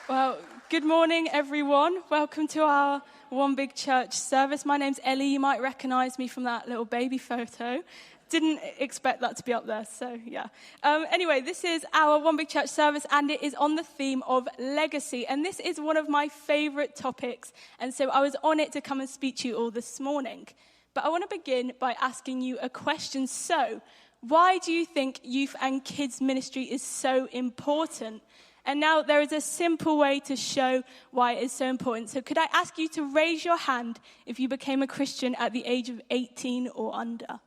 Well, good morning, everyone. Welcome to our One Big Church service. My name's Ellie. You might recognize me from that little baby photo. Didn't expect that to be up there, so yeah. Anyway, this is our One Big Church service, and it is on the theme of legacy. And this is one of my favorite topics, and so I was on it to come and speak to you all this morning. But I want to begin by asking you a question. So, why do you think youth and kids ministry is so important? And now there is a simple way to show why it is so important. So could I ask you to raise your hand if you became a Christian at the age of 18 or under?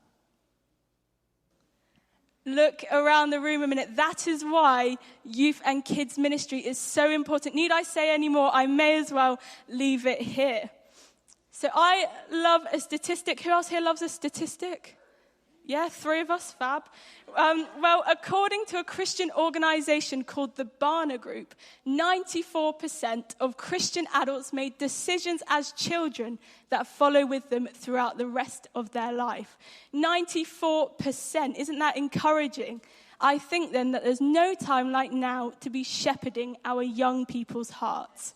Look around the room a minute. That is why youth and kids ministry is so important. Need I say any more? I may as well leave it here. So I love a statistic. Who else here loves a statistic? Yeah, 3 of us, fab. Well, according to a Christian organization called the Barna Group, 94% of Christian adults made decisions as children that follow with them throughout the rest of their life. 94%, isn't that encouraging? I think then that there's no time like now to be shepherding our young people's hearts.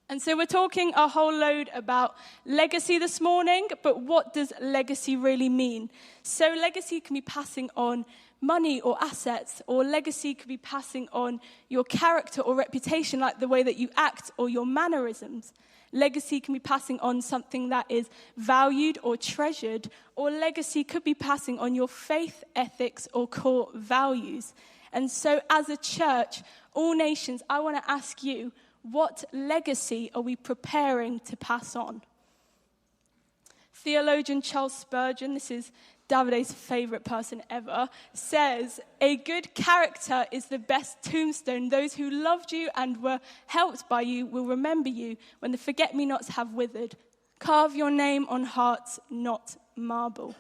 And so we're talking a whole load about legacy this morning, but what does legacy really mean? So legacy can be passing on money or assets, or legacy could be passing on your character or reputation, like the way that you act or your mannerisms. Legacy can be passing on something that is valued or treasured, or legacy could be passing on your faith, ethics, or core values. And so as a church, all nations, I want to ask you, what legacy are we preparing to pass on? Theologian Charles Spurgeon, this is Davide's favourite person ever, says, "A good character is the best tombstone. Those who loved you and were helped by you will remember you when the forget-me-nots have withered. Carve your name on hearts, not marble."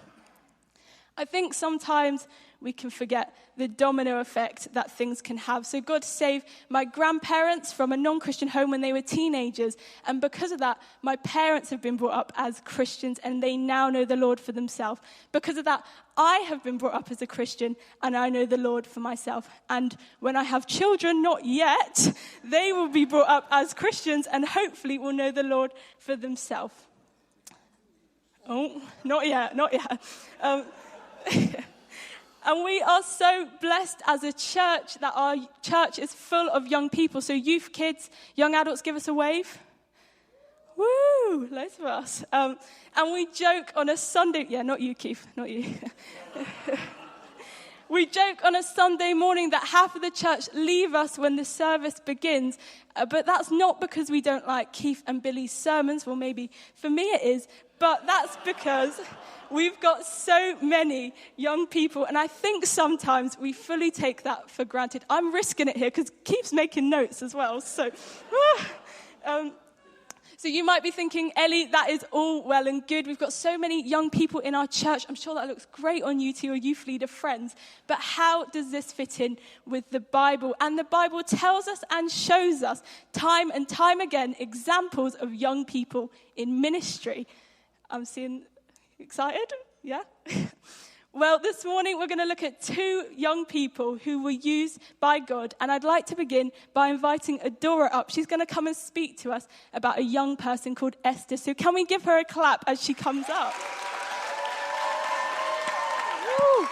I think sometimes we can forget the domino effect that things can have. So God saved my grandparents from a non-Christian home when they were teenagers. And because of that, my parents have been brought up as Christians and they now know the Lord for themselves. Because of that, I have been brought up as a Christian and I know the Lord for myself. And when I have children, not yet, they will be brought up as Christians and hopefully will know the Lord for themselves. Oh, not yet. And we are so blessed as a church that our church is full of young people. So youth, kids, young adults, give us a wave. Woo, loads of us. And we joke on a Sunday, not you, Keith, not you. We joke on a Sunday morning that half of the church leave us when the service begins. But that's not because we don't like Keith and Billy's sermons. Well, maybe for me it is. But that's because we've got so many young people, and I think sometimes we fully take that for granted. I'm risking it here because Keith's making notes as well. So you might be thinking, Ellie, that is all well and good. We've got so many young people in our church. I'm sure that looks great on you to your youth leader friends. But how does this fit in with the Bible? And the Bible tells us and shows us time and time again examples of young people in ministry. I'm seeing excited? Yeah? Well, this morning we're going to look at 2 young people who were used by God. And I'd like to begin by inviting Adaora up. She's going to come and speak to us about a young person called Esther. So can we give her a clap as she comes up? Woo.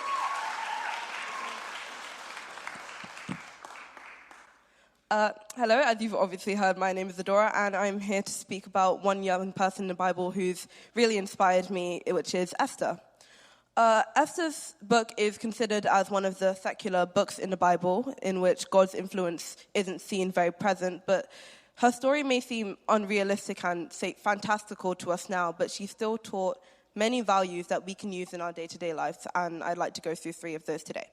Hello, as you've obviously heard, my name is Adaora, and I'm here to speak about one young person in the Bible who's really inspired me, which is Esther. Esther's book is considered as one of the secular books in the Bible in which God's influence isn't seen very present, but her story may seem unrealistic and fantastical to us now, but she still taught many values that we can use in our day-to-day lives, and I'd like to go through 3 of those today.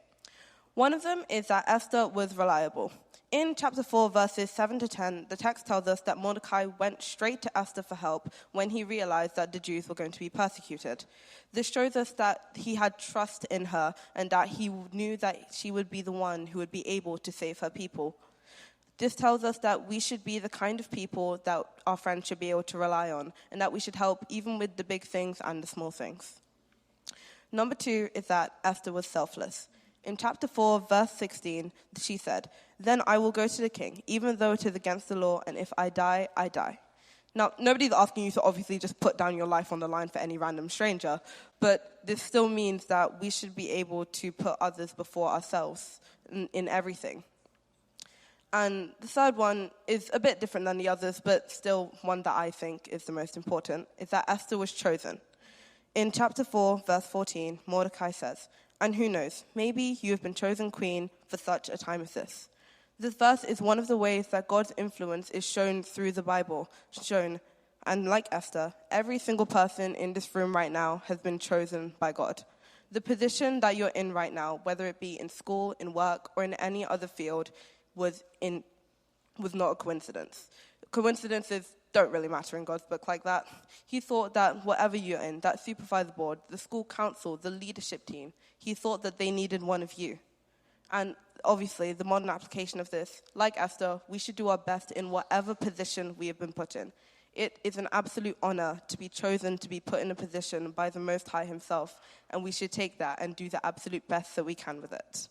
One of them is that Esther was reliable. In chapter 4, verses 7 to 10, the text tells us that Mordecai went straight to Esther for help when he realized that the Jews were going to be persecuted. This shows us that he had trust in her and that he knew that she would be the one who would be able to save her people. This tells us that we should be the kind of people that our friends should be able to rely on and that we should help even with the big things and the small things. Number 2 is that Esther was selfless. In chapter 4, verse 16, she said, "Then I will go to the king, even though it is against the law, and if I die, I die." Now, nobody's asking you to obviously just put down your life on the line for any random stranger, but this still means that we should be able to put others before ourselves in everything. And the third one is a bit different than the others, but still one that I think is the most important, is that Esther was chosen. In chapter 4, verse 14, Mordecai says, "And who knows, maybe you have been chosen queen for such a time as this." This verse is one of the ways that God's influence is shown through the Bible, and like Esther, every single person in this room right now has been chosen by God. The position that you're in right now, whether it be in school, in work, or in any other field, was not a coincidence. Coincidences don't really matter in God's book like that. He thought that whatever you're in, that supervisor board, the school council, the leadership team, he thought that they needed one of you. And obviously, the modern application of this, like Esther, we should do our best in whatever position we have been put in. It is an absolute honor to be chosen to be put in a position by the Most High himself, and we should take that and do the absolute best that we can with it.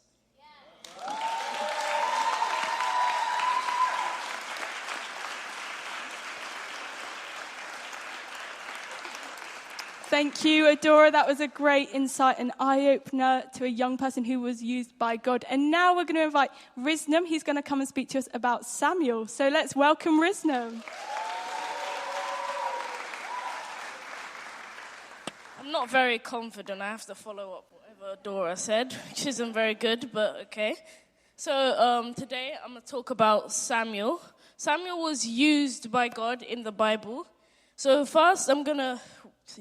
Thank you, Adaora. That was a great insight and eye-opener to a young person who was used by God. And now we're going to invite Risnum. He's going to come and speak to us about Samuel. So let's welcome Risnum. I'm not very confident. I have to follow up whatever Adaora said, which isn't very good, but okay. So today I'm going to talk about Samuel. Samuel was used by God in the Bible. So first I'm going to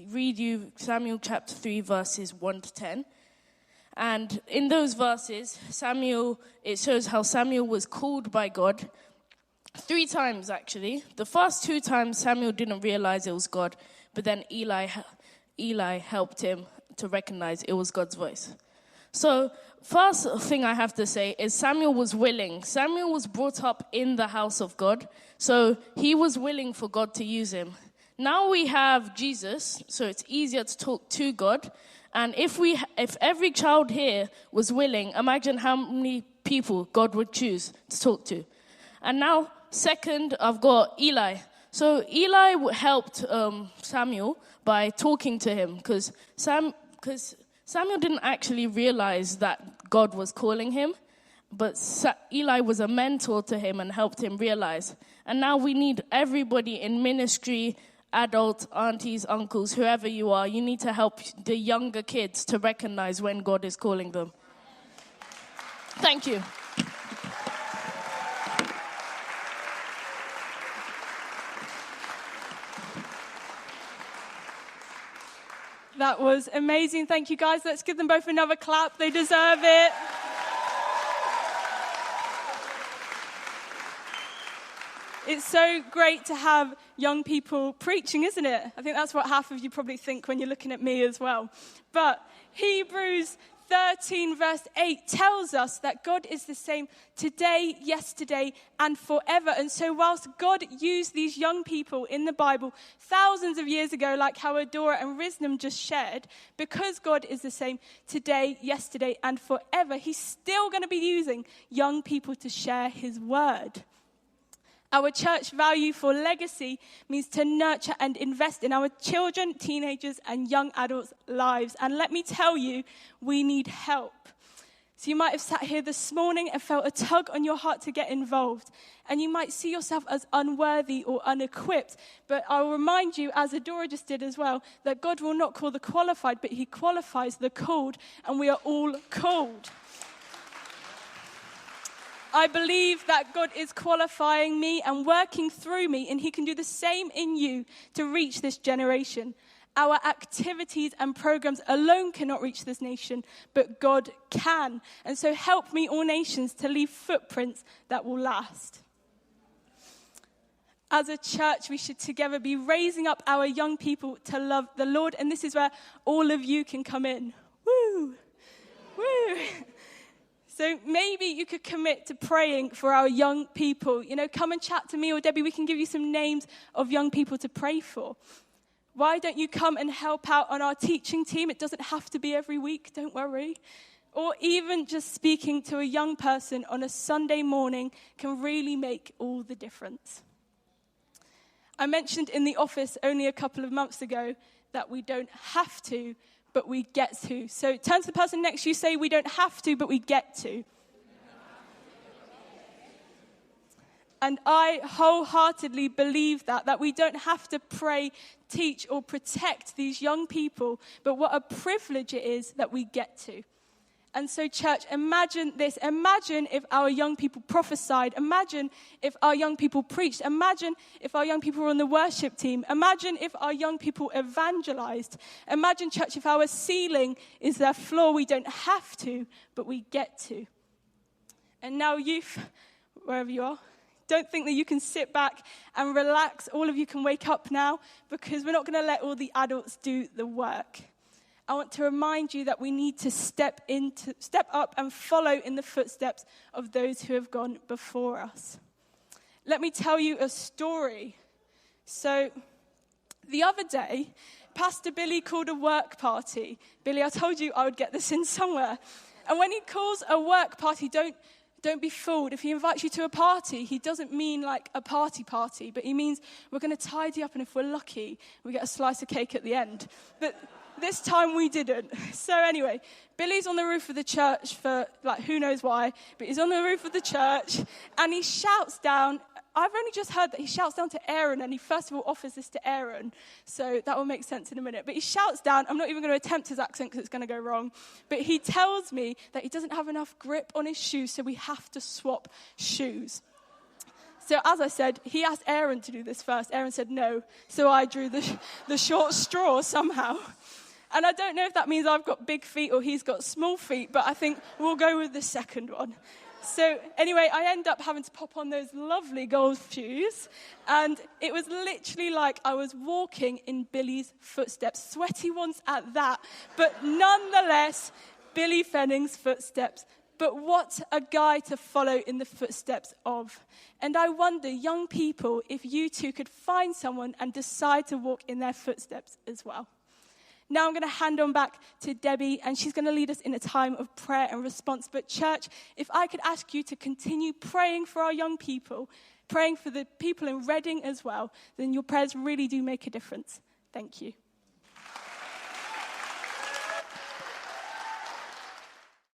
read you Samuel chapter 3, verses 1 to 10. And in those verses, it shows how Samuel was called by God 3 times, actually. The first 2 times, Samuel didn't realize it was God, but then Eli helped him to recognize it was God's voice. So, first thing I have to say is Samuel was willing. Samuel was brought up in the house of God, so he was willing for God to use him. Now we have Jesus, so it's easier to talk to God. And if every child here was willing, imagine how many people God would choose to talk to. And now, second, I've got Eli. So Eli helped Samuel by talking to him, because Samuel didn't actually realize that God was calling him, but Eli was a mentor to him and helped him realize. And now we need everybody in ministry, adults, aunties, uncles, whoever you are, you need to help the younger kids to recognize when God is calling them. Thank you. That was amazing. Thank you, guys. Let's give them both another clap. They deserve it. It's so great to have young people preaching, isn't it? I think that's what half of you probably think when you're looking at me as well. But Hebrews 13 verse 8 tells us that God is the same today, yesterday, and forever. And so whilst God used these young people in the Bible thousands of years ago, like how Adaora and Risnum just shared, because God is the same today, yesterday, and forever, he's still going to be using young people to share his word. Our church value for legacy means to nurture and invest in our children, teenagers, and young adults' lives. And let me tell you, we need help. So you might have sat here this morning and felt a tug on your heart to get involved. And you might see yourself as unworthy or unequipped. But I'll remind you, as Adaora just did as well, that God will not call the qualified, but he qualifies the called. And we are all called. I believe that God is qualifying me and working through me, and he can do the same in you to reach this generation. Our activities and programs alone cannot reach this nation, but God can. And so help me, all nations, to leave footprints that will last. As a church, we should together be raising up our young people to love the Lord, and this is where all of you can come in. Woo! Woo! So maybe you could commit to praying for our young people. You know, come and chat to me or Debbie. We can give you some names of young people to pray for. Why don't you come and help out on our teaching team? It doesn't have to be every week, don't worry. or even just speaking to a young person on a Sunday morning can really make all the difference. I mentioned in the office only a couple of months ago that we don't have to, but we get to. So turn to the person next to you, say, we don't have to, but we get to. And I wholeheartedly believe that we don't have to pray, teach, or protect these young people, but what a privilege it is that we get to. And so, church, imagine this. Imagine if our young people prophesied. Imagine if our young people preached. Imagine if our young people were on the worship team. Imagine if our young people evangelized. Imagine, church, if our ceiling is their floor. We don't have to, but we get to. And now, youth, wherever you are, don't think that you can sit back and relax. All of you can wake up now, because we're not going to let all the adults do the work. I want to remind you that we need to step up and follow in the footsteps of those who have gone before us. Let me tell you a story. So, the other day, Pastor Billy called a work party. Billy, I told you I would get this in somewhere. And when he calls a work party, don't be fooled. If he invites you to a party, he doesn't mean like a party, but he means we're going to tidy up, and if we're lucky, we get a slice of cake at the end. But this time we didn't. So anyway, Billy's on the roof of the church for who knows why, but he's on the roof of the church and he shouts down. I've only just heard that he shouts down to Aaron, and he first of all offers this to Aaron. So that will make sense in a minute. But he shouts down. I'm not even going to attempt his accent because it's going to go wrong. But he tells me that he doesn't have enough grip on his shoes, so we have to swap shoes. So as I said, he asked Aaron to do this first. Aaron said no. So I drew the short straw somehow. And I don't know if that means I've got big feet or he's got small feet, but I think we'll go with the second one. So anyway, I end up having to pop on those lovely gold shoes. And it was literally like I was walking in Billy's footsteps. Sweaty ones at that. But nonetheless, Billy Fenning's footsteps. But what a guy to follow in the footsteps of. And I wonder, young people, if you too could find someone and decide to walk in their footsteps as well. Now I'm going to hand on back to Debbie, and she's going to lead us in a time of prayer and response. But church, if I could ask you to continue praying for our young people, praying for the people in Reading as well, then your prayers really do make a difference. Thank you.